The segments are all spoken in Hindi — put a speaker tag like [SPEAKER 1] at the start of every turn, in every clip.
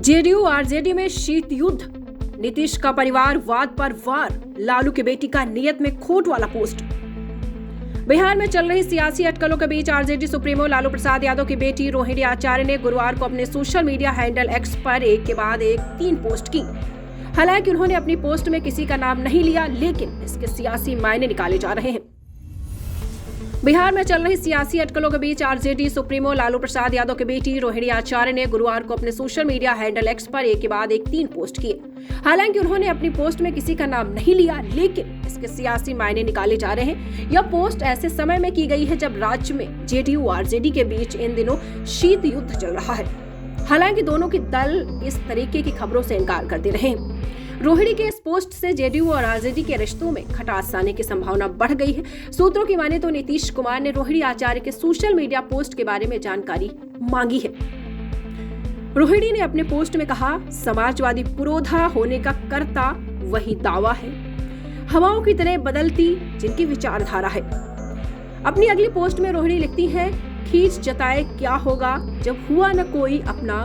[SPEAKER 1] जेडीयू आरजेडी में शीत युद्ध, नीतीश का परिवार वाद पर वार, लालू की बेटी का नियत में खोट वाला पोस्ट। बिहार में चल रही सियासी अटकलों के बीच आरजेडी सुप्रीमो लालू प्रसाद यादव की बेटी रोहिणी आचार्य ने गुरुवार को अपने सोशल मीडिया हैंडल एक्स पर एक के बाद एक 3 पोस्ट की। हालांकि उन्होंने अपनी पोस्ट में किसी का नाम नहीं लिया, लेकिन इसके सियासी मायने निकाले जा रहे हैं। बिहार में चल रही सियासी अटकलों के बीच आरजेडी सुप्रीमो लालू प्रसाद यादव की बेटी रोहिणी आचार्य ने गुरुवार को अपने सोशल मीडिया हैंडल एक्स पर एक के बाद एक 3 पोस्ट किए। हालांकि उन्होंने अपनी पोस्ट में किसी का नाम नहीं लिया, लेकिन इसके सियासी मायने निकाले जा रहे हैं। यह पोस्ट ऐसे समय में की गई है जब राज्य में जेडीयू आरजेडी के बीच इन दिनों शीत युद्ध चल रहा है। हालांकि दोनों के दल इस तरीके की खबरों से इनकार करते रहे। रोहिणी के इस पोस्ट से जेडीयू और आरजेडी के रिश्तों में खटास आने की संभावना बढ़ गई है। सूत्रों की माने तो नीतीश कुमार ने रोहिणी आचार्य के सोशल मीडिया पोस्ट के बारे में जानकारी मांगी है। रोहिणी ने अपने पोस्ट में कहा, समाजवादी पुरोधा होने का करता वही दावा है, हवाओं की तरह बदलती जिनकी विचारधारा है। अपनी अगली पोस्ट में रोहिणी लिखती है, खींच जताए क्या होगा जब हुआ न कोई अपना,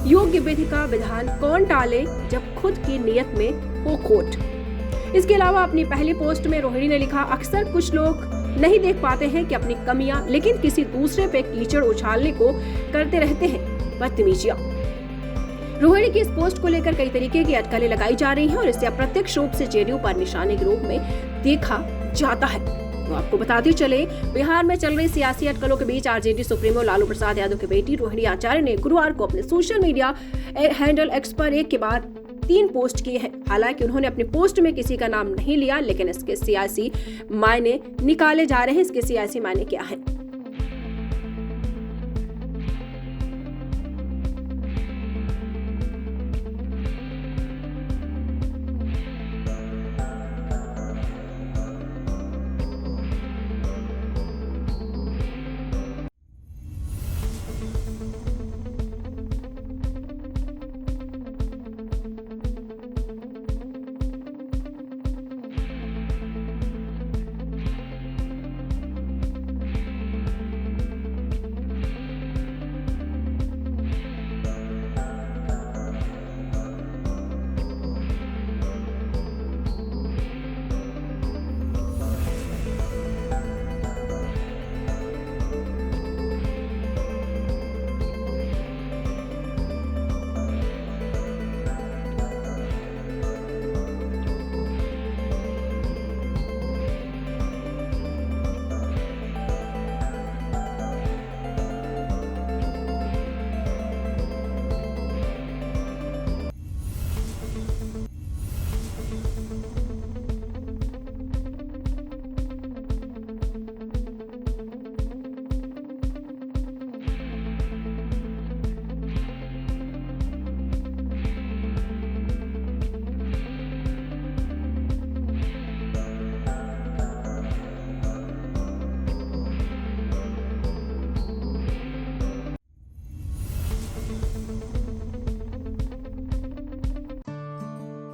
[SPEAKER 1] योग्य विधि का विधान कौन टाले जब खुद की नियत में हो खोट। इसके अलावा अपनी पहली पोस्ट में रोहिणी ने लिखा, अक्सर कुछ लोग नहीं देख पाते हैं कि अपनी कमियां, लेकिन किसी दूसरे पे कीचड़ उछालने को करते रहते हैं बदतमीजियां। रोहिणी की इस पोस्ट को लेकर कई तरीके की अटकलें लगाई जा रही हैं और इसे अप्रत्यक्ष रूप से जेडीयू पर निशाने के रूप में देखा जाता है। तो आपको बताते चले, बिहार में चल रही सियासी अटकलों के बीच आरजेडी सुप्रीमो लालू प्रसाद यादव की बेटी रोहिणी आचार्य ने गुरुवार को अपने सोशल मीडिया हैंडल एक्स पर एक के बाद 3 पोस्ट किए हैं। हालांकि उन्होंने अपने पोस्ट में किसी का नाम नहीं लिया, लेकिन इसके सियासी मायने निकाले जा रहे हैं। इसके सियासी मायने क्या है?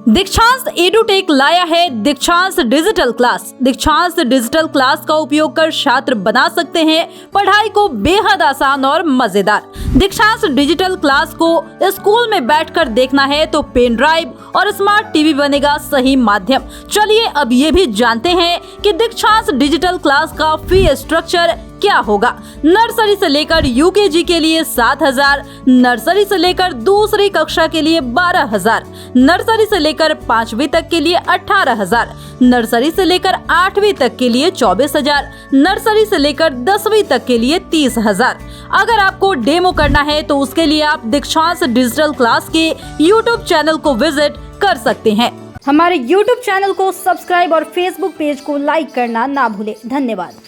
[SPEAKER 2] दीक्षांत एडुटेक लाया है दीक्षांत डिजिटल क्लास। दीक्षांत डिजिटल क्लास का उपयोग कर छात्र बना सकते हैं पढ़ाई को बेहद आसान और मजेदार। दीक्षांत डिजिटल क्लास को स्कूल में बैठकर देखना है तो पेन ड्राइव और स्मार्ट टीवी बनेगा सही माध्यम। चलिए अब ये भी जानते हैं कि दीक्षांत डिजिटल क्लास का फी स्ट्रक्चर क्या होगा। नर्सरी से लेकर यूकेजी के लिए 7,000, नर्सरी से लेकर दूसरी कक्षा के लिए 12,000, नर्सरी से लेकर 5वीं तक के लिए 18,000, नर्सरी से लेकर 8वीं तक के लिए 24,000, नर्सरी से लेकर 10वीं तक के लिए 30,000। अगर आपको डेमो करना है तो उसके लिए आप दीक्षांत डिजिटल क्लास के यूट्यूब चैनल को विजिट कर सकते हैं।
[SPEAKER 3] हमारे यूट्यूब चैनल को सब्सक्राइब और फेसबुक पेज को लाइक करना ना भूले। धन्यवाद।